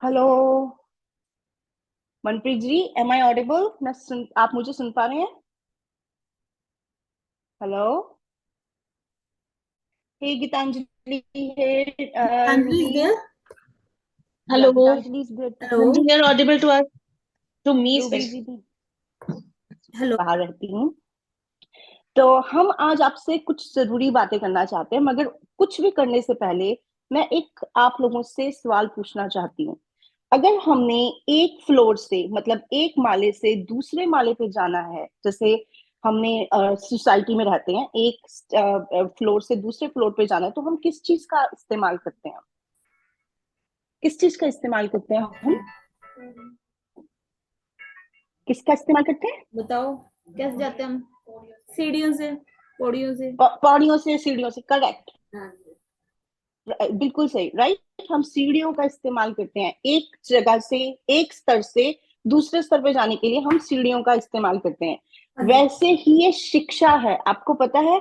Hello Manpreet ji, am I audible? आप मुझे सुन पा रहे हैं? Hello. Hey Gitanjali, hey Githanjali Ruby. is there? या Hello. Gitanjali is there too. Hello. You are audible to us, to me Ruby ji especially. भी Hello. बाहर रहती हूँ। तो हम आज आपसे कुछ जरूरी बातें करना चाहते हैं, मगर कुछ भी करने से पहले मैं एक आप लोगों से सवाल पूछना चाहती हूँ। अगर हमने एक फ्लोर से, मतलब एक माले से दूसरे माले पे जाना है, जैसे हमने सोसाइटी में रहते हैं, एक फ्लोर से दूसरे फ्लोर पे जाना है, तो हम किस चीज का इस्तेमाल करते हैं? किस चीज का इस्तेमाल करते हैं हम? किसका इस्तेमाल करते हैं? बताओ कैसे जाते हैं हम? सीढ़ियों से, पौड़ियों से। पौड़ियों से, सीढ़ियों से, करेक्ट। हाँ। बिल्कुल सही, राइट। हम सीढ़ियों का इस्तेमाल करते हैं, एक जगह से, एक स्तर से दूसरे स्तर पे जाने के लिए हम सीढ़ियों का इस्तेमाल करते हैं। हाँ जी। वैसे ही ये शिक्षा है, आपको पता है,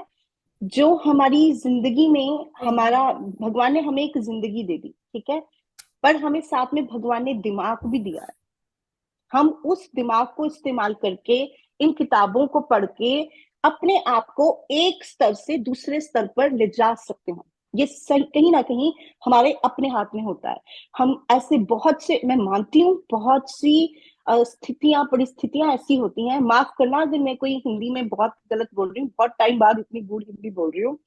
जो हमारी जिंदगी में, हमारा भगवान ने हमें एक जिंदगी दे दी, ठीक है, पर हमें साथ में भगवान ने दिमाग भी दिया है। हम उस दिमाग को इस्तेमाल करके, इन किताबों को पढ़ के अपने आप को एक स्तर से दूसरे स्तर पर ले जा सकते हैं। ये कहीं ना कहीं हमारे अपने हाथ में होता है। हम ऐसे बहुत से, मैं मानती हूँ, बहुत सी स्थितियां, परिस्थितियां ऐसी होती हैं। माफ करना अगर मैं कोई हिंदी में बहुत गलत बोल रही हूँ, बहुत टाइम बाद इतनी गुड़ हिंदी बोल रही हूँ।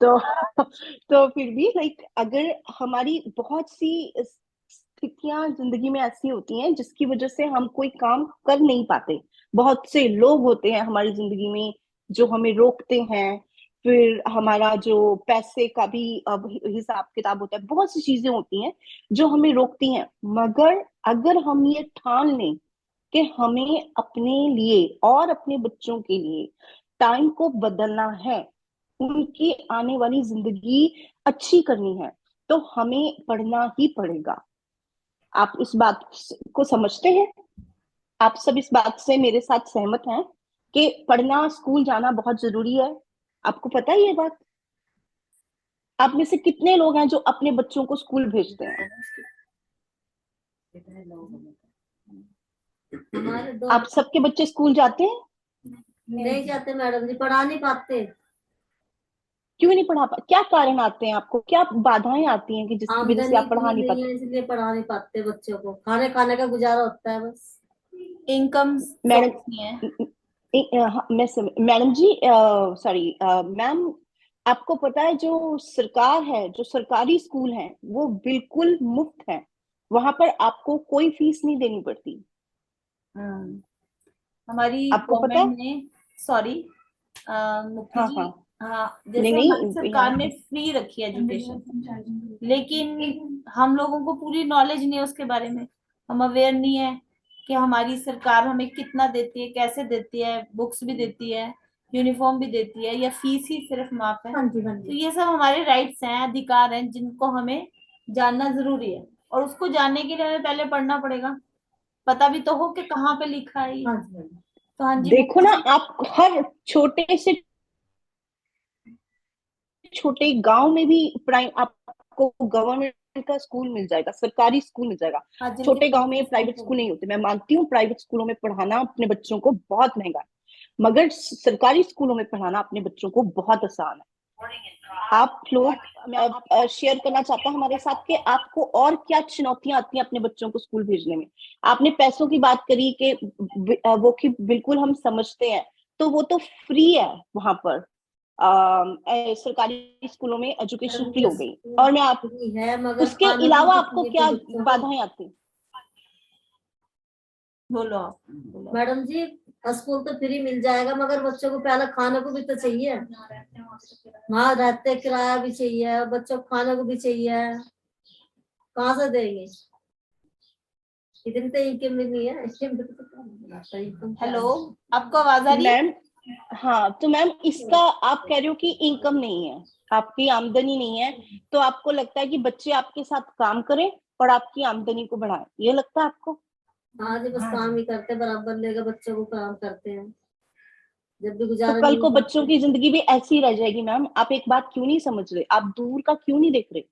तो तो फिर भी लाइक, अगर हमारी बहुत सी स्थितियां जिंदगी में ऐसी होती हैं जिसकी वजह से हम कोई काम कर नहीं पाते, बहुत से लोग होते हैं हमारी जिंदगी में जो हमें रोकते हैं, फिर हमारा जो पैसे का भी अब हिसाब किताब होता है, बहुत सी चीजें होती हैं जो हमें रोकती हैं। मगर अगर हम ये ठान लें कि हमें अपने लिए और अपने बच्चों के लिए टाइम को बदलना है, उनकी आने वाली जिंदगी अच्छी करनी है, तो हमें पढ़ना ही पड़ेगा। आप इस बात को समझते हैं? आप सब इस बात से मेरे साथ सहमत हैं कि पढ़ना, स्कूल जाना बहुत जरूरी है? आपको पता है ये बात? आप में से कितने लोग हैं जो अपने बच्चों को स्कूल भेजते हैं? हमारे दो आप सबके बच्चे स्कूल जाते हैं? नहीं जाते मैडम जी, पढ़ा नहीं पाते। क्यों नहीं पढ़ा क्या कारण आते हैं आपको, क्या बाधाएं आती हैं कि जिसकी वजह से आमदनी आप पढ़ा इतनी नहीं नहीं पाते? है इसलिए पढ़ा नहीं पाते बच्चों को। खाने खाने का गुजारा होता है बस। इनकम मैडम, सोर्स नहीं है। मैडम जी, सॉरी मैम, आपको पता है जो सरकार है, जो सरकारी स्कूल हैं, वो बिल्कुल मुफ्त है। वहां पर आपको कोई फीस नहीं देनी पड़ती। हमारी आपको पता है? गवर्नमेंट ने, सॉरी मुफ्ती हाँ जी, हाँ। हाँ, नहीं जैसे हमारी नहीं, सरकार यहाँ ने फ्री रखी है एजुकेशन, लेकिन हम लोगों को पूरी नॉलेज नहीं है उसके बारे में। हम अवेयर नहीं है कि हमारी सरकार हमें कितना देती है, कैसे देती है, बुक्स भी देती है, यूनिफॉर्म भी देती है, या फीस ही सिर्फ माफ है। हाँ जी, हाँ जी। तो ये सब हमारे राइट्स हैं, अधिकार हैं, जिनको हमें जानना जरूरी है, और उसको जानने के लिए हमें पहले पढ़ना पड़ेगा। पता भी तो हो कि कहाँ पे लिखा है ये। हाँ जी, हाँ जी। तो हाँ जी देखो मुफ्ती ना, जी। आप हर छोटे से छोटे गांव में भी प्राइम आपको गवर्नमेंट का स्कूल मिल जाएगा, सरकारी स्कूल मिल जाएगा। हाँ, जिनके छोटे गांव प्राइवेट में स्कूल प्राइवेट तो स्कूल नहीं होते। मैं मानती हूँ प्राइवेट स्कूलों में पढ़ाना अपने बच्चों को बहुत महंगा है, मगर सरकारी स्कूलों में पढ़ाना अपने बच्चों को बहुत आसान है। आप लोग, मैं शेयर करना चाहता हूँ हमारे साथ कि आपको और क्या चुनौतियां आती हैं अपने बच्चों को स्कूल भेजने में। आपने पैसों की बात करी कि वो कि बिल्कुल हम समझते हैं, तो वो तो फ्री है वहां पर। सरकारी स्कूलों में एजुकेशन फ्री हो गई। और मैं आप, है, मगर उसके खाने की अलावा आपको फैसिलिटी क्या बच्चों को। बाधाएं आती? बोलो आप, बोलो मैडम जी। स्कूल तो फ्री मिल जाएगा, मगर बच्चों को पहले खाने को भी तो चाहिए। वहाँ रहते किराया भी चाहिए, बच्चों को खाने को भी चाहिए। कहाँ से देंगे? इतनी तो इनकम भी नहीं है। हेलो, आपको आवाज आ रही है? मैम, हाँ, तो मैम इसका, आप कह रहे हो कि इनकम नहीं है, आपकी आमदनी नहीं है, तो आपको लगता है कि बच्चे आपके साथ काम करें और आपकी आमदनी को बढ़ाएं, ये लगता है आपको? हाँ जी, बस काम ही करते बराबर, लेकर बच्चों को काम करते हैं, जब भी तो गुजारा कल नहीं को हो बच्चों पाते। की जिंदगी भी ऐसी ही रह जाएगी। मैम, आप एक बात क्यों नहीं समझ रहे? आप दूर का क्यों नहीं देख रहे?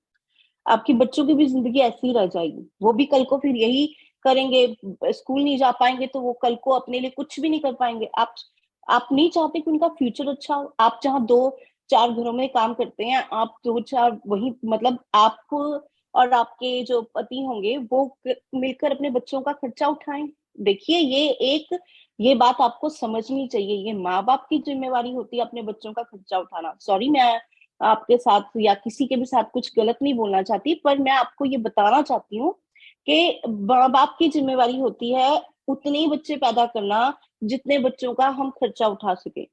आपके बच्चों की भी जिंदगी ऐसी ही रह जाएगी। वो भी कल को फिर यही करेंगे, स्कूल नहीं जा पाएंगे तो वो कल को अपने लिए कुछ भी नहीं कर पाएंगे। आप नहीं चाहते कि उनका फ्यूचर अच्छा हो। आप जहाँ 2-4 घरों में काम करते हैं, आप 2-4 वही मतलब आप और आपके जो पति होंगे वो मिलकर अपने बच्चों का खर्चा उठाएं। देखिए ये बात आपको समझनी चाहिए। ये माँ बाप की जिम्मेवारी होती है अपने बच्चों का खर्चा उठाना। सॉरी, मैं आपके साथ या किसी के भी साथ कुछ गलत नहीं बोलना चाहती, पर मैं आपको ये बताना चाहती हूँ कि माँ बाप की जिम्मेवारी होती है उतने ही बच्चे पैदा करना जितने बच्चों का हम खर्चा उठा सके।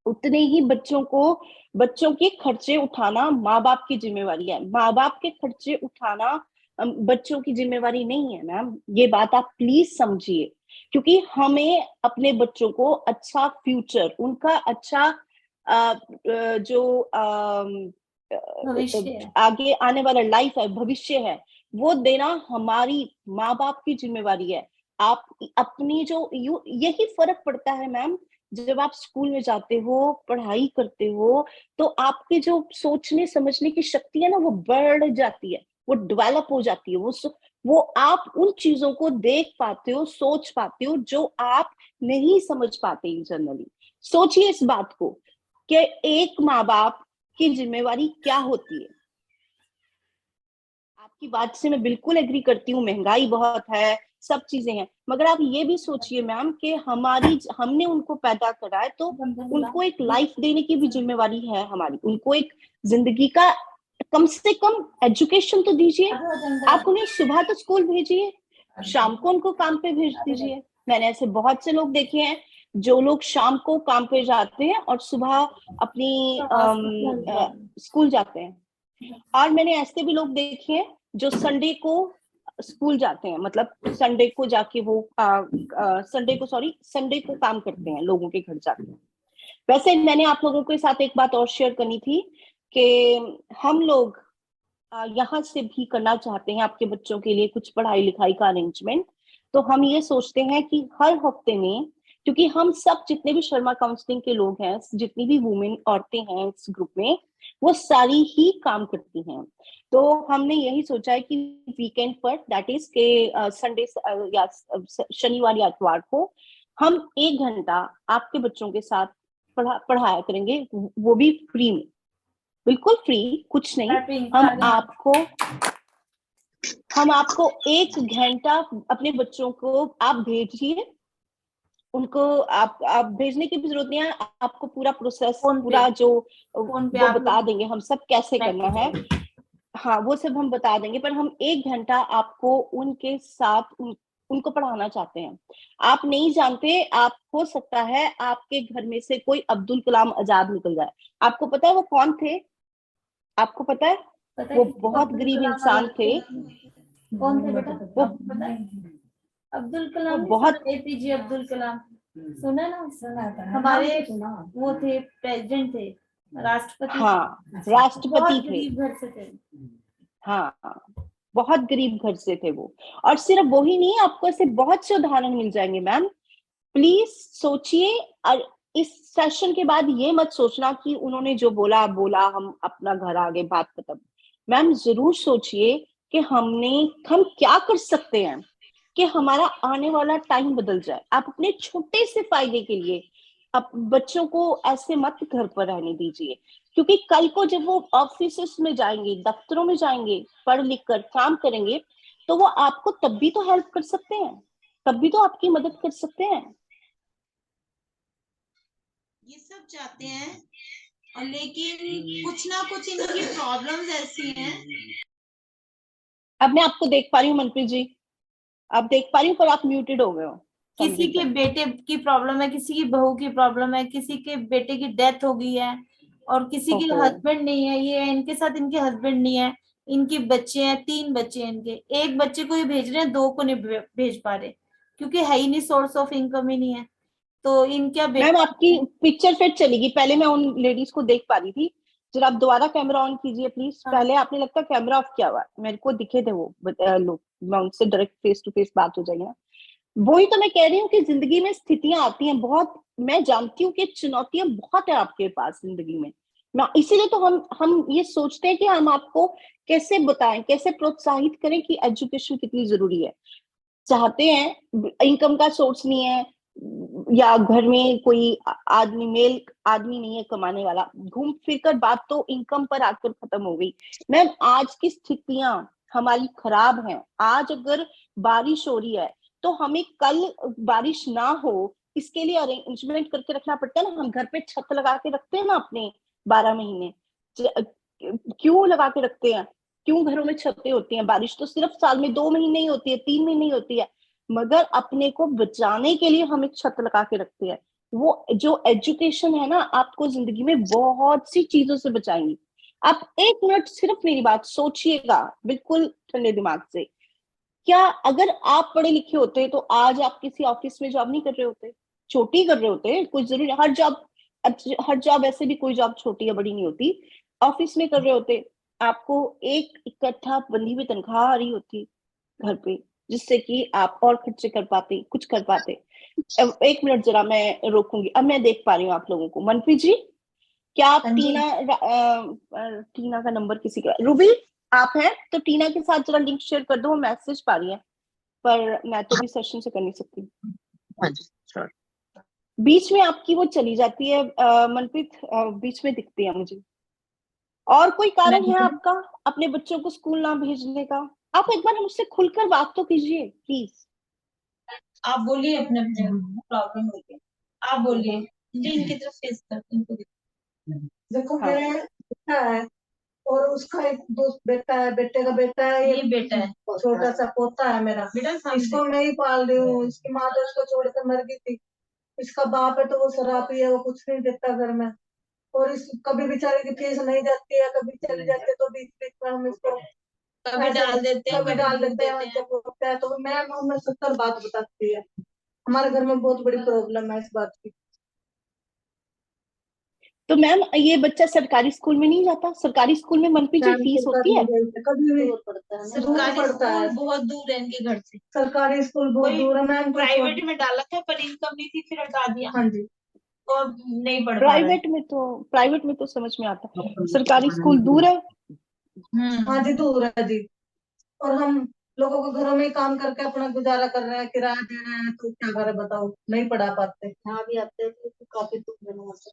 उतने ही बच्चों के खर्चे उठाना माँ बाप की जिम्मेवारी है। माँ बाप के खर्चे उठाना बच्चों की जिम्मेवारी नहीं है मैम। ये बात आप प्लीज समझिए, क्योंकि हमें अपने बच्चों को अच्छा फ्यूचर, उनका अच्छा जो भविष्य है। आगे आने वाला लाइफ है, भविष्य है, वो देना हमारी माँ बाप की जिम्मेवारी है। आप अपनी जो यही फर्क पड़ता है मैम। जब आप स्कूल में जाते हो, पढ़ाई करते हो, तो आपकी जो सोचने समझने की शक्ति है ना, वो बढ़ जाती है, वो डेवलप हो जाती है। वो आप उन चीजों को देख पाते हो, सोच पाते हो जो आप नहीं समझ पाते जनरली। सोचिए इस बात को कि एक माँ बाप की जिम्मेवारी क्या होती है। आपकी बात से मैं बिल्कुल एग्री करती हूँ, महंगाई बहुत है, सब चीजें हैं, मगर आप ये भी सोचिए मैम कि हमने उनको पैदा करा है, तो उनको एक लाइफ देने की भी जिम्मेवारी है हमारी। उनको एक जिंदगी का कम से कम एजुकेशन तो दीजिए। आप उन्हें सुबह तो स्कूल भेजिए, शाम को उनको काम पे भेज दीजिए। मैंने ऐसे बहुत से लोग देखे हैं जो लोग शाम को काम पे जाते हैं और सुबह अपनी स्कूल जाते हैं। और मैंने ऐसे भी लोग देखे हैं जो संडे को स्कूल जाते हैं, मतलब संडे को जाके वो संडे को काम करते हैं, लोगों के घर जाके। वैसे मैंने आप लोगों के साथ एक बात और शेयर करनी थी कि हम लोग यहाँ से भी करना चाहते हैं आपके बच्चों के लिए कुछ पढ़ाई लिखाई का अरेंजमेंट। तो हम ये सोचते हैं कि हर हफ्ते में, क्योंकि हम सब जितने भी शर्मा काउंसलिंग के लोग हैं, जितनी भी वुमेन औरतें हैं इस ग्रुप में, वो सारी ही काम करती हैं। तो हमने यही सोचा है कि वीकेंड पर, दैट इज के संडे या शनिवार या इतवार को हम 1 घंटा आपके बच्चों के साथ पढ़ाया करेंगे, वो भी फ्री में, बिल्कुल फ्री, कुछ नहीं। हम आपको 1 घंटा अपने बच्चों को आप भेजिए, उनको आप भेजने की भी जरूरत नहीं है। आपको पूरा प्रोसेस, पूरा जो वो बता देंगे हम सब कैसे करना है। हाँ, वो सब हम बता देंगे, पर हम 1 घंटा आपको उनके साथ उनको पढ़ाना चाहते हैं। आप नहीं जानते, आप हो सकता है आपके घर में से कोई अब्दुल कलाम आजाद निकल जाए। आपको पता है वो कौन थे? आपको पता है? वो बहुत गरीब इंसान थे। कौन थे बेटा? वो पता है? अब्दुल कलाम, बहुत एपीजे अब्दुल कलाम, सुना ना? सुना था हमारे, वो थे प्रेसिडेंट थे, राष्ट्रपति। हाँ, राष्ट्रपति थे। गरीब घर से थे। हाँ, बहुत गरीब घर से थे वो। और सिर्फ वो ही नहीं, आपको ऐसे बहुत से उदाहरण मिल जाएंगे मैम। प्लीज सोचिए, और इस सेशन के बाद ये मत सोचना कि उन्होंने जो बोला बोला, हम अपना घर आगे, बात खत्म। मैम जरूर सोचिए कि हम क्या कर सकते हैं कि हमारा आने वाला टाइम बदल जाए। आप अपने छोटे से फायदे के लिए अब बच्चों को ऐसे मत घर पर रहने दीजिए, क्योंकि कल को जब वो ऑफिस में जाएंगे, दफ्तरों में जाएंगे, पढ़ लिख कर काम करेंगे, तो वो आपको तब भी तो हेल्प कर सकते हैं, तब भी तो आपकी मदद कर सकते हैं। ये सब चाहते हैं, और लेकिन कुछ ना कुछ इनकी प्रॉब्लम्स ऐसी हैं। अब मैं आपको देख पा रही हूँ मनप्रीत जी, आप देख पा रही हूँ, पर आप म्यूटेड हो गए हो। किसी के बेटे की प्रॉब्लम है, किसी की बहू की प्रॉब्लम है, किसी के बेटे की डेथ हो गई है, और किसी के हस्बैंड नहीं है। ये इनके साथ इनके हस्बैंड नहीं है, इनके बच्चे हैं, 3 बच्चे हैं इनके। एक बच्चे को ही भेज रहे हैं, 2 को नहीं भेज पा रहे, क्योंकि है ही नहीं, सोर्स ऑफ इनकम ही नहीं है। तो इनका मैम आपकी पिक्चर फिर चलेगी, पहले मैं उन लेडीज को देख पा रही थी, जरा आप दोबारा कैमरा ऑन कीजिए प्लीज। पहले आपने लगता है कैमरा ऑफ किया हुआ, मेरे को दिखे थे वो लोग, मैं उनसे डायरेक्ट फेस टू फेस बात हो जाएगी ना। वही तो मैं कह रही हूँ कि जिंदगी में स्थितियां आती हैं बहुत। मैं जानती हूँ कि चुनौतियां बहुत है आपके पास जिंदगी में, इसीलिए तो हम ये सोचते हैं कि हम आपको कैसे बताएं, कैसे प्रोत्साहित करें कि एजुकेशन कितनी जरूरी है। चाहते हैं, इनकम का सोर्स नहीं है, या घर में कोई आदमी, मेल आदमी नहीं है कमाने वाला, घूम फिर कर बात तो इनकम पर आकर खत्म हो गई। मैम आज की स्थितियां हमारी खराब हैं। आज अगर बारिश हो रही है तो हमें कल बारिश ना हो इसके लिए अरेंजमेंट करके रखना पड़ता है ना। हम घर पे छत लगा के रखते हैं ना अपने 12 महीने, क्यों लगा के रखते हैं? क्यों घरों में छतें होती हैं? बारिश तो सिर्फ साल में 2 महीने ही होती है, 3 महीने ही होती है, मगर अपने को बचाने के लिए हम एक छत लगा के रखते हैं। वो जो एजुकेशन है ना, आपको जिंदगी में बहुत सी चीजों से बचाएंगी। आप 1 मिनट सिर्फ मेरी बात सोचिएगा बिल्कुल ठंडे दिमाग से। क्या अगर आप पढ़े लिखे होते तो आज आप किसी ऑफिस में जॉब नहीं कर रहे होते? छोटी कर रहे होते, कोई जरूरी, हर जॉब ऐसे भी कोई जॉब छोटी या बड़ी नहीं होती। ऑफिस में कर रहे होते, आपको एक इकट्ठा बंधी हुई तनख्वाह आ रही होती घर पे, जिससे कि आप और खर्चे कर पाते, कुछ कर पाते। 1 मिनट जरा मैं रोकूंगी, अब मैं देख पा रही हूँ आप लोगों को। मनप्रीत जी, क्या आप हाँ जी। टीना का नंबर किसी का, रूबी आप हैं तो टीना के साथ जरा लिंक शेयर कर दो, वो मैसेज पा रही है, पर मैं तो भी सेशन से कर नहीं सकती। हाँ जी, श्योर। बीच में आपकी वो चली जाती है मनप्रीत, बीच में दिखती है मुझे। और कोई कारण है आपका अपने बच्चों को स्कूल ना भेजने का? आप एक बार मुझसे खुलकर बात तो कीजिए प्लीज। आप बोलिए अपने अपने प्रॉब्लम बोलिए, आप बोलिए जी, इनकी तरफ फेस करते हैं, इनको देखो हाँ। मेरा बेटा है और उसका एक दोस्त बेटा है, बेटे का बेटा है, ये बेटा है, छोटा सा पोता है मेरा। बेटा इसको मैं ही पाल रही हूँ। इसकी माँ तो उसको छोड़कर मर गई थी। इसका बाप है तो वो शराबी है, वो कुछ नहीं देता घर में। और इस कभी बेचारे की फीस नहीं जाती है, कभी चली जाती है, तो बीच बीच में हम इसको कभी डाल देते हैं, कभी डाल देते हैं। जब वो होता है तो मैं हमें 70 बात बताती है। हमारे घर में बहुत बड़ी प्रॉब्लम है इस बात की। तो मैम ये बच्चा सरकारी स्कूल में नहीं जाता? सरकारी स्कूल में मनप्रीत जी फीस होती है? कभी भी सरकारी पड़ता है, स्कूल बहुत दूर है इनके घर से, सरकारी स्कूल बहुत दूर है मैम। प्राइवेट में डाला था पर इनकम नहीं थी, फिर हटा दिया। हाँ जी, तो अब नहीं पढ़ पा रहा है। प्राइवेट में तो समझ में आता है, सरकारी स्कूल दूर है। हाँ जी दूर है जी। और हम लोगों को घरों में ही काम करके अपना गुजारा कर रहे हैं, किराया दे रहे हैं, तो क्या करें बताओ, नहीं पढ़ा पाते। यहाँ भी आते हैं तो काफी दुख देना होता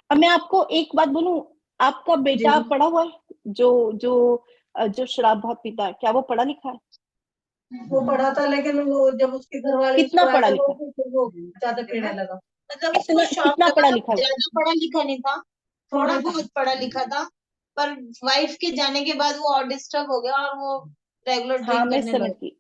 अब मैं आपको एक बात बोलूं, आपका बेटा जी। पढ़ा हुआ है? जो शराब बहुत पीता है, क्या वो पढ़ा लिखा है? वो पढ़ा था, लेकिन वो जब उसके घर वाले कितना उसको आए पढ़ा थे, लिखा? वो ज्यादा पीने लगा। मतलब उसको शौक कितना लगा पढ़ा था, लिखा है? ज्यादा पढ़ा लिखा नहीं था, थोड़ा बहुत पढ़ा लिखा था, पर वाइफ के जाने के बाद वो और डिस्टर्ब हो गया और वो रेगुलर हाँ ड्रिंक मैं करने समझ लगा। गई,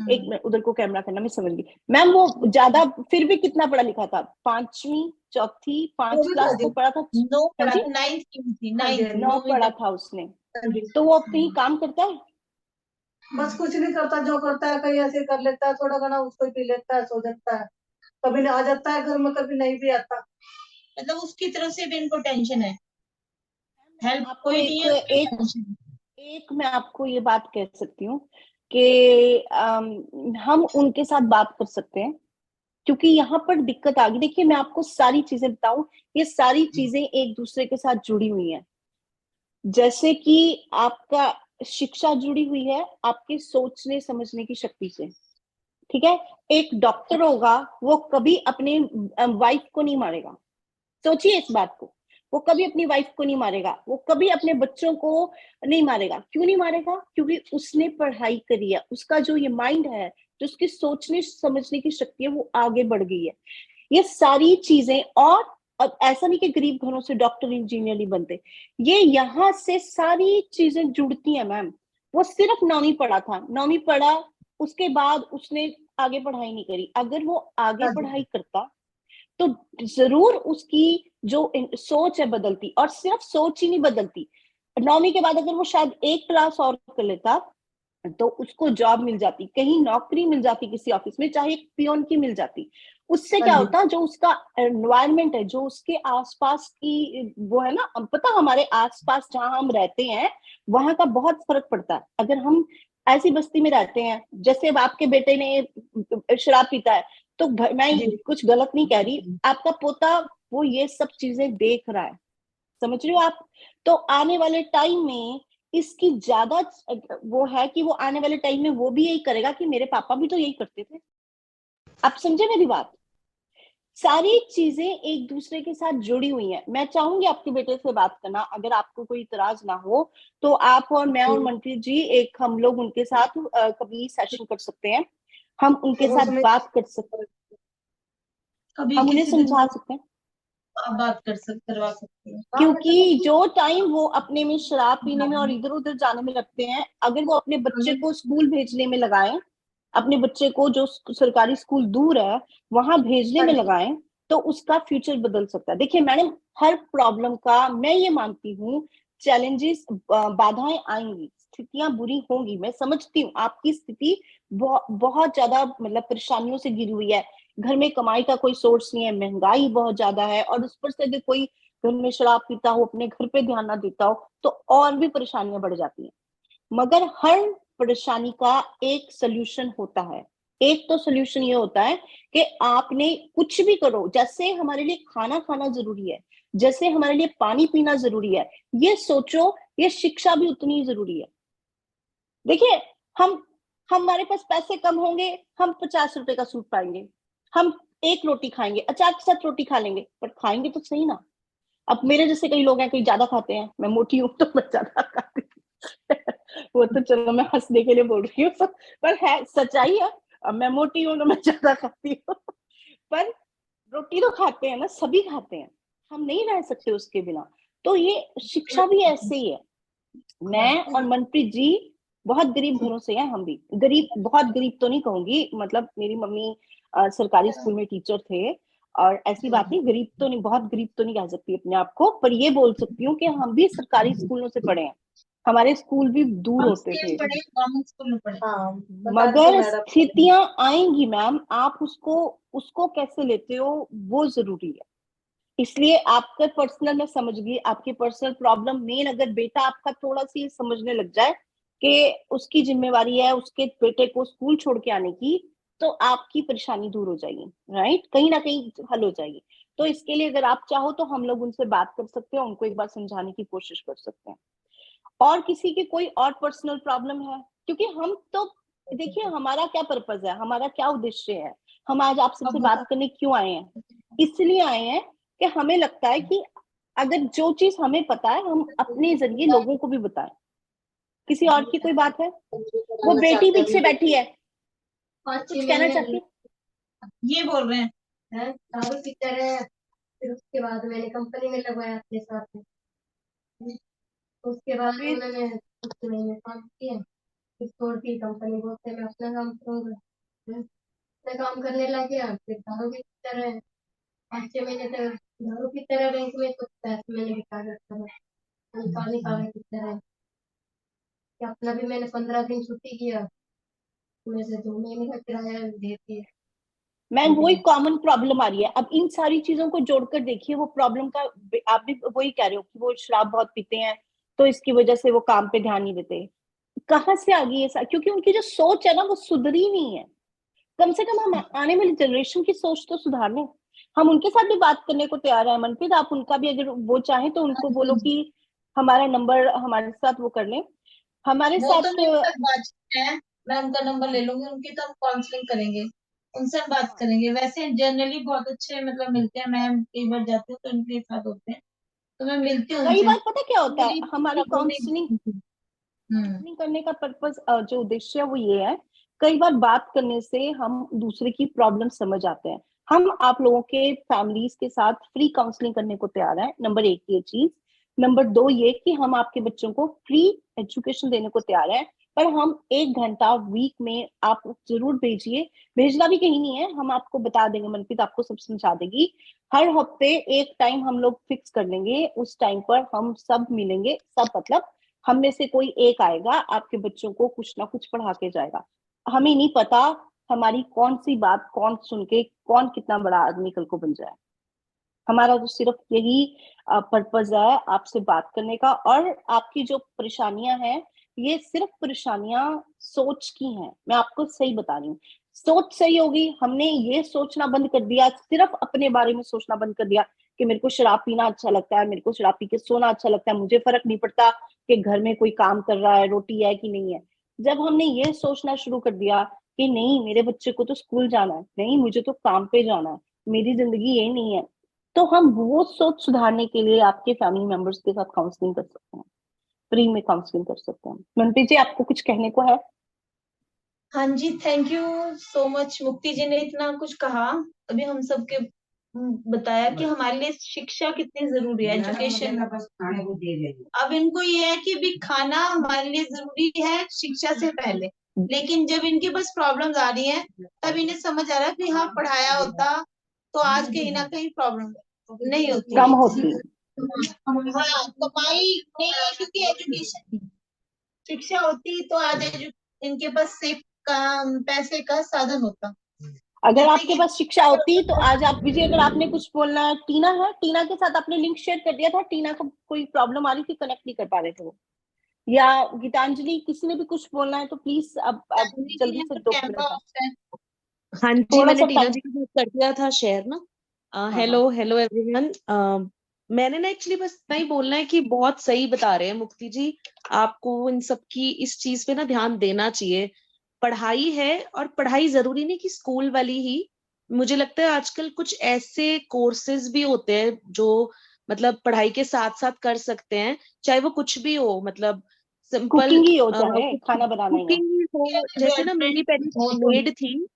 एक मिनट उधर को कैमरा करना, मैं समझ गई। मैम वो ज्यादा फिर भी कितना पढ़ा लिखा था? 5वीं, चौथी, 5 क्लास तक पढ़ा था? नो हाँ पढ़ा जी, था, 9th की थी, 9 पढ़ा था उसने। तो वो अब कहीं काम करता है? बस कुछ नहीं करता, जो करता है कहीं ऐसे कर लेता है, थोड़ा घना उसको ही पी लेता है, सो जाता है। कभी आ जाता है घर में, कभी नहीं भी आता। मतलब उसकी तरफ से भी इनको टेंशन है, हेल्प आपको कोई नहीं है। एक मैं आपको ये बात कह सकती हूँ कि हम उनके साथ बात कर सकते हैं, क्योंकि यहाँ पर दिक्कत आ गई। देखिए मैं आपको सारी चीजें बताऊं, ये सारी चीजें एक दूसरे के साथ जुड़ी हुई हैं। जैसे कि आपका शिक्षा जुड़ी हुई है आपके सोचने समझने की शक्ति से, ठीक है? एक डॉक्टर होगा, वो कभी अपने वाइफ को नहीं मारेगा, सोचिए इस बात को। वो कभी अपनी वाइफ को नहीं मारेगा, वो कभी अपने बच्चों को नहीं मारेगा। क्यों नहीं मारेगा? क्योंकि उसने पढ़ाई करी है, उसका जो ये माइंड है, जो उसकी सोचने समझने की शक्ति है, वो आगे बढ़ गई है। ये सारी चीजें, और अब ऐसा नहीं कि गरीब घरों से डॉक्टर इंजीनियर नहीं बनते, ये यहाँ से सारी चीजें जुड़ती हैं मैम। वो सिर्फ 9वीं पढ़ा था, 9वीं पढ़ा, उसके बाद उसने आगे पढ़ाई नहीं करी। अगर वो आगे पढ़ाई करता तो जरूर उसकी जो सोच है बदलती, और सिर्फ सोच ही नहीं बदलती, 9वीं के बाद अगर वो शायद एक क्लास और कर लेता तो उसको जॉब मिल जाती, कहीं नौकरी मिल जाती किसी ऑफिस में, चाहे एक पियोन की मिल जाती। उससे क्या होता, जो उसका एनवायरमेंट है, जो उसके आसपास की वो है ना, पता हमारे आसपास जहां हम रहते हैं वहां का बहुत फर्क पड़ता है। अगर हम ऐसी बस्ती में रहते हैं, जैसे अब आपके बेटे ने शराब पीता है, तो मैं कुछ गलत नहीं कह रही, आपका पोता वो ये सब चीजें देख रहा है, समझ रहे हो आप? तो आने वाले टाइम में इसकी ज्यादा वो है कि वो आने वाले टाइम में वो भी यही करेगा कि मेरे पापा भी तो यही करते थे। आप समझे मेरी बात? सारी चीजें एक दूसरे के साथ जुड़ी हुई हैं। मैं चाहूंगी आपके बेटे से बात करना, अगर आपको कोई इतराज ना हो तो आप और मैं और मनप्रीत जी एक हम लोग उनके साथ कभी सेशन कर सकते हैं, हम उनके वो साथ समय बात कर सकते हैं, कभी हम उन्हें किसी दिन समझा सकते हैं। आप बात करवा सकते हैं। क्योंकि जो टाइम वो अपने में शराब पीने में और इधर उधर जाने में लगते हैं, अगर वो अपने बच्चे को स्कूल भेजने में लगाएं, अपने बच्चे को जो सरकारी स्कूल दूर है वहां भेजने में लगाएं, तो उसका फ्यूचर बदल सकता है। देखिए मैडम, हर प्रॉब्लम का मैं ये मानती हूँ चैलेंजेस, बाधाएं आएंगी, स्थितियां बुरी होंगी, मैं समझती हूँ आपकी स्थिति बहुत ज्यादा मतलब परेशानियों से घिरी हुई है। घर में कमाई का कोई सोर्स नहीं है, महंगाई बहुत ज्यादा है, और उस पर से अगर कोई घर में शराब पीता हो, अपने घर पे ध्यान ना देता हो, तो और भी परेशानियां बढ़ जाती हैं। मगर हर परेशानी का एक सोल्यूशन होता है। एक तो सोल्यूशन ये होता है कि आपने कुछ भी करो, जैसे हमारे लिए खाना खाना जरूरी है, जैसे हमारे लिए पानी पीना जरूरी है, ये सोचो ये शिक्षा भी उतनी जरूरी है। देखिए, हम हमारे पास पैसे कम होंगे, हम 50 रुपए का सूट पाएंगे, हम एक रोटी खाएंगे, अचार के साथ रोटी खा लेंगे, पर खाएंगे तो सही ना। अब मेरे जैसे कई लोग हैं, कई ज्यादा खाते हैं, मैं मोटी हूं तो मैं ज्यादा खाती हूँ वो तो चलो मैं हंसने के लिए बोल रही हूँ, पर है सच्चाई है। अब मैं मोटी हूं तो मैं ज्यादा खाती हूँ पर रोटी तो खाते हैं ना, सभी खाते हैं, हम नहीं रह सकते उसके बिना। तो ये शिक्षा भी ऐसे ही है। मैं और मनप्रीत जी बहुत गरीब घरों से हैं, हम भी गरीब, बहुत गरीब तो नहीं कहूंगी, मतलब मेरी मम्मी सरकारी स्कूल में टीचर थे, और ऐसी बात नहीं, गरीब तो नहीं, बहुत गरीब तो नहीं कह सकती अपने आप को, पर ये बोल सकती हूँ कि हम भी सरकारी स्कूलों से पढ़े हैं, हमारे स्कूल भी दूर हम होते थे। पढ़े, गवर्नमेंट स्कूल में पढ़े। हाँ बता रही थी मगर मैडम। स्थितियां आएंगी मैम, आप उसको उसको कैसे लेते हो वो जरूरी है। इसलिए आपका पर्सनल, मैं समझ गई आपकी पर्सनल प्रॉब्लम मेन, अगर बेटा आपका थोड़ा सा ये समझने लग जाए कि उसकी जिम्मेवारी है उसके बेटे को स्कूल छोड़ के आने की, तो आपकी परेशानी दूर हो जाएगी, राइट, कहीं ना कहीं हल हो जाएगी। तो इसके लिए अगर आप चाहो तो हम लोग उनसे बात कर सकते हैं, उनको एक बार समझाने की कोशिश कर सकते हैं। और किसी की कोई और पर्सनल प्रॉब्लम है? क्योंकि हम तो देखिए, हमारा क्या पर्पज है, हमारा क्या उद्देश्य है, हम आज आप सबसे बात करने क्यों आए हैं? इसलिए आए हैं कि हमें लगता है कि अगर जो चीज हमें पता है हम अपने जरिए लोगों को भी बताएं। किसी और की कोई बात है? वो बेटी पीछे बैठी है, कुछ कहना चाहती है? ये बोल रहे हैं। दारू पीता रहे, फिर उसके बाद मैंने कंपनी में लगवाया अपने साथ में। उसके बाद फिर उन्होंने कुछ महीने काम किए, फिर छोड़ दी कंपनी, बोलते मैं अपना काम करूंगा। मैं काम करने लग गया, फिर दारू भी पीता रहे, 5-6 महीने तक दारू पीता रहे, बैंक में कुछ पैसे मैंने निकाल रखा था, निकाल पीता रहे। कि अपना भी मैंने 15 दिन छुट्टी किया, उसमें से 2 महीने का किराया दे दिया। मैम वही कॉमन प्रॉब्लम आ रही है। अब इन सारी चीजों को जोड़कर देखिए, वो प्रॉब्लम का आप भी वही कह रहे हो कि वो शराब बहुत पीते हैं, तो इसकी वजह से वो काम पे ध्यान नहीं देते। कहाँ से आ गई ये क्योंकि उनकी जो सोच है ना वो सुधरी नहीं है। कम से कम हम आने वाली जनरेशन की सोच तो सुधार लें। हम उनके साथ भी बात करने को तैयार है मनप्रीत, आप उनका भी अगर वो चाहें तो उनको बोलो कि हमारा नंबर हमारे साथ वो कर लें, हमारे वो तो साथ। मेरे साथ बातचीत है, मैं उनका नंबर ले लूंगी, उनकी तो हम काउंसलिंग करेंगे, उनसे हम बात करेंगे। वैसे जनरली बहुत अच्छे मतलब मिलते हैं, मैं कई बार जाती हूँ तो उनके साथ होते हैं, तो मैं मिलती हूँ कई उनसे। बार पता क्या होता है, मेरी हमारी काउंसलिंग हम्म करने का पर्पस, जो उद्देश्य है वो ये है, कई बार बात करने से हम दूसरे की प्रॉब्लम समझ आते हैं। हम आप लोगों के फैमिलीज के साथ फ्री काउंसलिंग करने को तैयार हैं, नंबर 1 ये चीज। नंबर 2 ये कि हम आपके बच्चों को फ्री एजुकेशन देने को तैयार हैं, पर हम 1 घंटा वीक में आप जरूर भेजिए। भेजना भी कहीं नहीं है, हम आपको बता देंगे, मनप्रीत आपको सब समझा देगी। हर हफ्ते एक टाइम हम लोग फिक्स कर लेंगे, उस टाइम पर हम सब मिलेंगे, सब मतलब हम में से कोई एक आएगा, आपके बच्चों को कुछ ना कुछ पढ़ा के जाएगा। हमें नहीं पता हमारी कौन सी बात कौन सुन के कौन कितना बड़ा आदमी कल को बन जाए। हमारा तो सिर्फ यही पर्पज है आपसे बात करने का। और आपकी जो परेशानियां हैं, ये सिर्फ परेशानियां सोच की हैं, मैं आपको सही बता रही हूँ। सोच सही होगी, हमने ये सोचना बंद कर दिया, सिर्फ अपने बारे में सोचना बंद कर दिया कि मेरे को शराब पीना अच्छा लगता है, मेरे को शराब पी के सोना अच्छा लगता है, मुझे फर्क नहीं पड़ता कि घर में कोई काम कर रहा है, रोटी है कि नहीं है। जब हमने ये सोचना शुरू कर दिया कि नहीं मेरे बच्चे को तो स्कूल जाना है, नहीं मुझे तो काम पे जाना है, मेरी जिंदगी ये नहीं है, तो हम वो सोच सुधारने के लिए आपके फैमिली मेंबर्स के साथ काउंसलिंग कर सकते हैं, फ्री में काउंसलिंग कर सकते हैं। मनप्रीत जी, आपको कुछ कहने को है? हाँ जी, थैंक यू सो मच। मुक्ति जी ने इतना कुछ कहा, अभी हम सबके बताया कि हमारे लिए शिक्षा कितनी जरूरी है, एजुकेशन। अब इनको ये है कि भी खाना हमारे लिए जरूरी है शिक्षा से पहले, लेकिन जब इनके पास प्रॉब्लम्स आ रही हैं तब इन्हें समझ आ रहा है कि हाँ पढ़ाया होता तो आज कहीं ना कहीं प्रॉब्लम नहीं होती, कम होती। हाँ कमाई नहीं है क्योंकि एजुकेशन शिक्षा होती तो आज इनके पास सेफ का पैसे का साधन होता। अगर जैसे आपके कि पास शिक्षा होती तो आज आप विजय, अगर आपने कुछ बोलना है, टीना है, टीना के साथ आपने लिंक शेयर कर दिया था, टीना को कोई प्रॉब्लम आ रही थी, कनेक्ट नहीं कर पा रहे थे वो, या गीतांजलि, किसी ने भी कुछ बोलना है तो प्लीज अब जल्दी से 2 कैमरा मिनट है, ऑफ है। हाँ जी, थोड़ा मैंने सा टीना टाइम। जी के साथ कर दिया था शेयर ना। हाँ हेलो हेलो एवरीवन। मैंने ना एक्चुअली बस इतना ही बोलना है कि बहुत सही बता रहे हैं मुक्ति जी, आपको इन सब की इस चीज पे ना ध्यान देना चाहिए। पढ़ाई है, और पढ़ाई जरूरी नहीं कि स्कूल वाली ही, मुझे लगता है आजकल कुछ ऐसे कोर्सेज भी होते हैं जो मतलब पढ़ाई के साथ साथ कर सकते हैं, चाहे वो कुछ भी हो, मतलब सिंपल कुकिंग ही हो, चाहे खाना बनाना ही हो। कुकिंग हो। जैसे ना मेरी पहले मेड थी,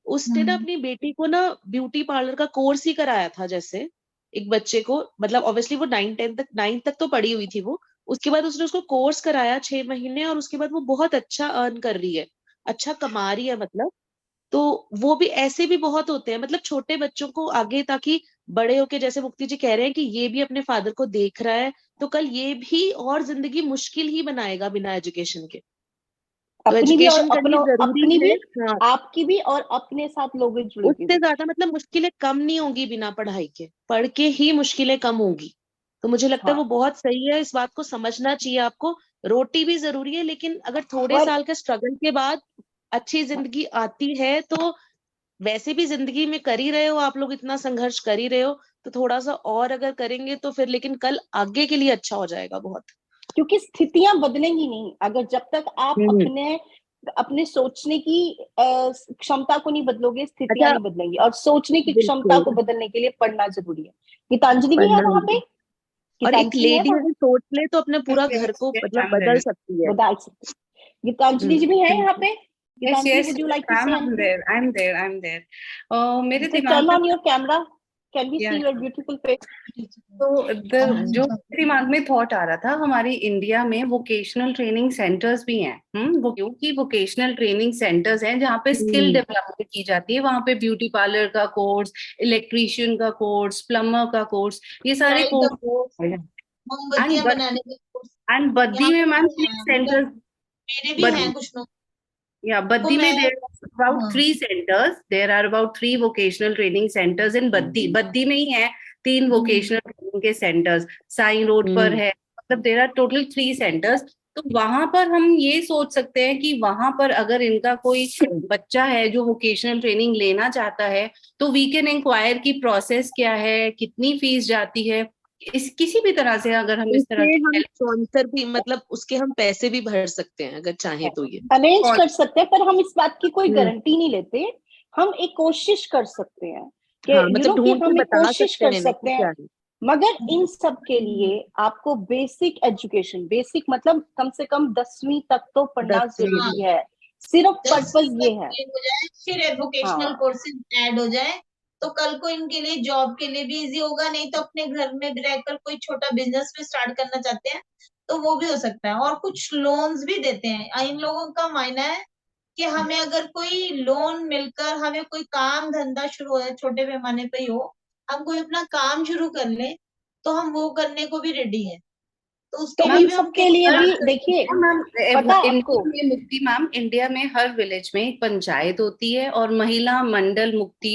उसने ना अपनी बेटी को ना ब्यूटी पार्लर का कोर्स ही कराया था। जैसे एक बच्चे को, मतलब ऑब्वियसली वो 9 तक तो पढ़ी हुई थी वो, उसके बाद उसने उसको कोर्स कराया 6 महीने, और उसके बाद वो बहुत अच्छा अर्न कर रही है, अच्छा कमा रही है मतलब। तो वो भी ऐसे भी बहुत होते हैं, मतलब छोटे बच्चों को आगे, ताकि बड़े होके, जैसे मुक्ति जी कह रहे हैं कि ये भी अपने फादर को देख रहा है, तो कल ये भी और जिंदगी मुश्किल ही बनाएगा बिना एजुकेशन के। तो अपनी भी और एजुकेशन करनी अपनो जरूरी अपनी भी, है। हाँ, आपकी भी और अपने साथ लोगों जुड़े की उससे भी। ज्यादा मतलब मुश्किलें कम नहीं होंगी बिना पढ़ाई के, पढ़ के ही मुश्किलें कम होंगी। तो मुझे लगता है वो हाँ, बहुत सही है, इस बात को समझना चाहिए आपको। रोटी भी जरूरी है, लेकिन अगर थोड़े और साल के स्ट्रगल के बाद अच्छी जिंदगी आती है, तो वैसे भी जिंदगी में कर ही रहे हो आप लोग, इतना संघर्ष कर ही रहे हो, तो थोड़ा सा और अगर करेंगे तो फिर लेकिन कल आगे के लिए अच्छा हो जाएगा बहुत। क्योंकि स्थितियां बदलेंगी नहीं अगर जब तक आप हम्म। अपने अपने सोचने की क्षमता को नहीं बदलोगे, स्थितियां अच्छा, नहीं बदलेंगी। और सोचने की क्षमता बिल्कुल को बदलने के लिए पढ़ना जरूरी है। गीतांजलि भी है पढ़ना वहां जरूरी पे? है। और एक गीतांजलि है लेडी वहां? अगर सोच ले तो अपने पूरा Yes, घर को yes, मतलब I'm बदल there. सकती है। बता सकते? गीतांजलि जी भी है यहाँ पे? Yes, Gitanjali, yes, would you yes, like to say I'm anything? there. I'm there. I'm there. मेरे Just दिमाग turn में on your camera. Can we या see your beautiful face? तो जो दिमाग में थॉट आ रहा था, हमारी इंडिया में वोकेशनल ट्रेनिंग सेंटर्स भी हैं। वो क्योंकि वोकेशनल ट्रेनिंग सेंटर्स हैं जहाँ पे स्किल हम्म। डेवलपमेंट की जाती है। वहाँ पे ब्यूटी पार्लर का कोर्स, इलेक्ट्रीशियन का कोर्स, प्लम्बर का कोर्स, ये सारे सिलाई का कोर्स, कोर्स। मोमबत्तियां बनाने के कोर्स एंड बद्दी यहाँ में पे मैम भी 3 हैं, मतलब सेंटर्स। मेरे भी हैं कुछ लोग Yeah, को Baddi मैं। mein there are about हाँ 3 centers. There are about 3 vocational training centers in Baddi. Baddi में ही है 3 vocational training के centers. साइन रोड पर हम्म। है, मतलब there are total 3 centers. तो वहां पर हम ये सोच सकते हैं कि वहां पर अगर इनका कोई बच्चा है जो वोकेशनल ट्रेनिंग लेना चाहता है, तो वी कैन इंक्वायर की प्रोसेस क्या है, कितनी फीस जाती है। इस किसी भी तरह से अगर हम इस तरह उसके की हम स्पॉन्सर भी, मतलब उसके हम पैसे भी भर सकते हैं अगर चाहे तो ये। Arrange help. कर सकते हैं, पर हम इस बात की कोई हम्म। गारंटी नहीं लेते। हम एक कोशिश कर सकते हैं कि हाँ, मतलब कि ढूंढ के हम एक बता कोशिश सकते कर हैं कि सकते हैं। क्या है। मगर इन सब के लिए आपको बेसिक एजुकेशन, बेसिक मतलब कम से कम 10वीं तक तो पढ़ना 10वीं। जरूरी है। सिर्फ 10वीं पर्पस ये तक है। ये हो जाए, फिर एजुकेशनल हाँ, कोर्सेज ऐड हो जाए तो कल को इनके लिए जॉब के लिए भी इजी होगा। नहीं तो अपने घर में भी रहकर कोई छोटा बिजनेस भी स्टार्ट करना चाहते हैं तो वो भी हो सकता है। और कुछ लोन्स भी देते हैं। इन लोगों का मानना है कि हमें अगर कोई लोन मिलकर हमें कोई काम धंधा शुरू हो, छोटे पैमाने पे ही हो, हम कोई अपना काम शुरू कर ले तो हम वो करने को भी रेडी है। तो उसके तो लिए इन भी हम सबके लिए कैसे भी कर देखिए, मैम पता है इनको आपको, ये मुक्ति मैम, इंडिया में हर विलेज में एक पंचायत होती है और महिला मंडल मुक्ति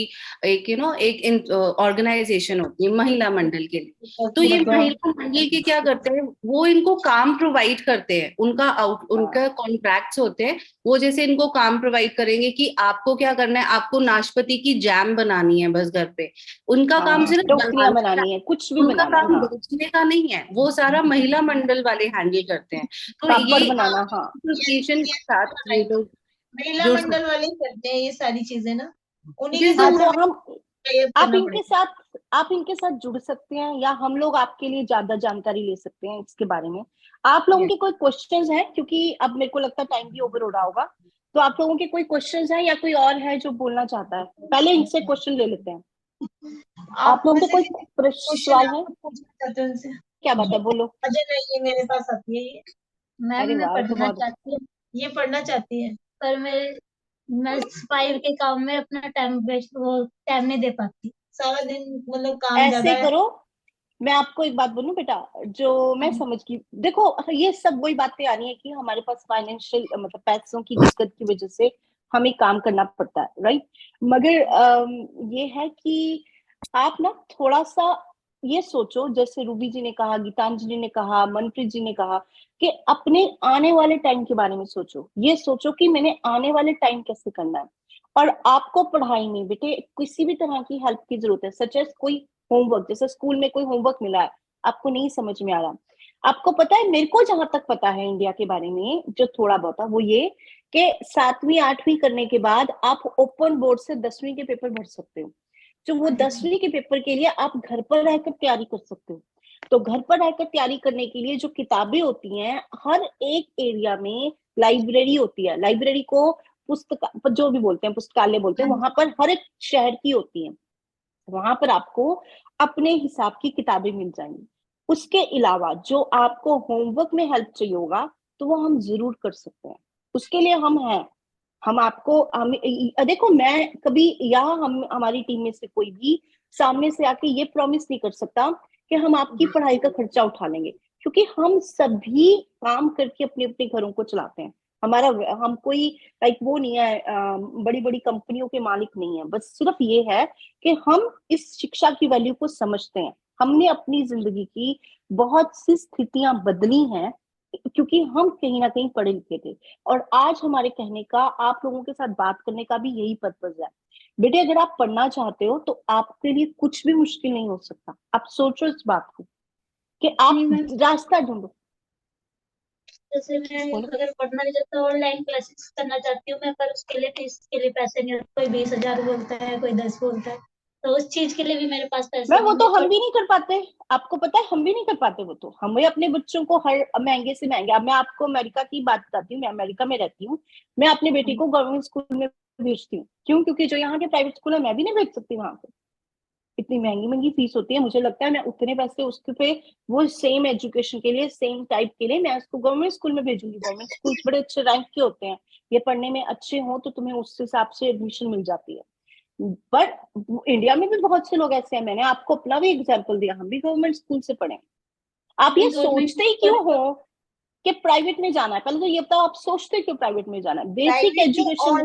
एक एक ऑर्गेनाइजेशन होती है महिला मंडल के लिए। तो ये महिला मंडल के क्या करते हैं, वो इनको काम प्रोवाइड करते हैं, उनका कॉन्ट्रैक्ट्स होते हैं। वो जैसे इनको काम प्रोवाइड करेंगे कि आपको क्या करना है, आपको नाशपाती की जैम बनानी है बस घर पे। उनका काम हाँ, सिर्फ टोकरियां बनाना बनानी है, कुछ भी उनका बनाना है, काम हाँ, बेचने का नहीं है, वो सारा महिला मंडल वाले हैंडल करते हैं। तो पापड़ ये बनाना, हाँ। एसोसिएशन के साथ ये राइट, लोग महिला जुड़ मंडल सकते वाले ही करते हैं ये सारी चीजें ना, उन्हीं के हैं। हाँ, साथ तो हमें हम टाई अप आप करना इनके पड़ेगा। साथ आप इनके साथ जुड़ सकते हैं, या हम लोग आपके लिए ज्यादा जानकारी ले सकते हैं इसके बारे में। आप लोगों Yes. के कोई क्वेश्चंस हैं, क्योंकि अब मेरे को लगता है टाइम भी ओवर हो रहा होगा, तो आप लोगों के कोई क्वेश्चंस हैं या कोई और है जो बोलना चाहता है? पहले इनसे क्वेश्चन ले लेते हैं। आप आप लोगों को में से कोई क्वेश्चन सवाल है? आप पूछना चाहते हो उनसे? क्या बात है, बोलो। अजय नहीं, ये मेरे पास आती है ये। मैम अरे मैं वाह, तो पढ़ना बहुत चाहती हूँ, ये पढ़ना चाहती है, पर मैं सफाई के काम में अपना टाइम वेस्ट, वो टाइम नहीं दे पाती, सारा दिन मतलब काम ज्यादा ऐसे है। करो, मैं आपको एक बात बोलूं बेटा, जो मैं समझ गई, देखो ये सब वही बातें आ रही है कि हमारे पास फाइनेंशियल मतलब पैसों की दिक्कत की वजह से हमें काम करना पड़ता है, राइट। मगर ये है कि आप ना थोड़ा सा ये सोचो, जैसे रूबी जी ने कहा, गीतांजलि ने कहा, मनप्रीत जी ने कहा, कि अपने आने वाले टाइम के बारे में सोचो। ये सोचो कि मैंने आने वाले टाइम कैसे करना है। और आपको पढ़ाई में बेटे किसी भी तरह की हेल्प की जरूरत है, सच एज कोई होमवर्क, जैसे स्कूल में कोई होमवर्क मिला है, आपको नहीं समझ में आ रहा, आपको पता है, मेरे को जहां तक पता है इंडिया के बारे में जो थोड़ा बहुत है, वो ये कि 7वीं 8वीं करने के बाद आप ओपन बोर्ड से 10वीं के पेपर भर सकते हो। जो वो 10वीं के पेपर के लिए आप घर पर रहकर तैयारी कर सकते हो। तो घर पर रहकर तैयारी करने के लिए जो किताबें होती हैं, हर एक एरिया में लाइब्रेरी होती है। लाइब्रेरी को पुस्तक जो भी बोलते हैं, पुस्तकालय बोलते हैं, वहां पर हर एक शहर की होती है। वहां पर आपको अपने हिसाब की किताबें मिल जाएंगी। उसके अलावा जो आपको होमवर्क में हेल्प चाहिए होगा, तो वो हम जरूर कर सकते हैं। उसके लिए हम हैं। हम आपको देखो, मैं कभी यहाँ हम हमारी टीम में से कोई भी सामने से आके ये प्रॉमिस नहीं कर सकता कि हम आपकी पढ़ाई का खर्चा उठा लेंगे, क्योंकि हम सभी काम करके अपने अपने घरों को चलाते हैं। हमारा हम कोई लाइक वो नहीं है, बड़ी बड़ी कंपनियों के मालिक नहीं है। बस सिर्फ ये है कि हम इस शिक्षा की वैल्यू को समझते हैं। हमने अपनी जिंदगी की बहुत सी स्थितियां बदली हैं, क्योंकि हम कहीं ना कहीं पढ़े लिखे थे। और आज हमारे कहने का, आप लोगों के साथ बात करने का भी यही पर्पज है। बेटे अगर आप पढ़ना चाहते हो तो आपके लिए कुछ भी मुश्किल नहीं हो सकता। आप सोचो इस बात को कि आप रास्ता ढूंढो। जैसे मैं अगर पढ़ना नहीं चाहता, ऑनलाइन क्लासेस करना चाहती हूँ मैं, पर उसके लिए फीस के लिए पैसे नहीं होते, कोई 20,000 बोलता है, कोई 10 बोलता है, तो उस चीज के लिए भी मेरे पास मैं पैसे वो नहीं। तो हम भी नहीं कर पाते, आपको पता है, हम भी नहीं कर पाते। वो तो हमें अपने बच्चों को हर महंगे से महंगे, अब मैं आपको अमेरिका की बात बताती हूँ, मैं अमेरिका में रहती हूँ, मैं अपने बेटी को गवर्नमेंट स्कूल में भेजती हूँ। क्यों? क्योंकि जो यहाँ के प्राइवेट स्कूल है, मैं भी नहीं भेज सकती वहां पे। इतनी महंगी महंगी फीस होती है। मुझे लगता है मैं उतने पैसे उसके पे, वो सेम एजुकेशन के लिए, सेम टाइप के लिए, मैं उसको गवर्नमेंट स्कूल में भेजूंगी। गवर्नमेंट स्कूल बड़े अच्छे रैंक के होते हैं, ये पढ़ने में अच्छे हो तो तुम्हें उस हिसाब से एडमिशन मिल जाती है। बट इंडिया में भी बहुत से लोग ऐसे हैं, मैंने आपको अपना भी एग्जाम्पल दिया, हम भी गवर्नमेंट स्कूल से पढ़े। आप ये सोचते ही क्यों हो कि प्राइवेट में जाना है? पहले तो ये बताओ, आप सोचते क्यों प्राइवेट में जाना है? बेसिक प्राइवेट में एजुकेशन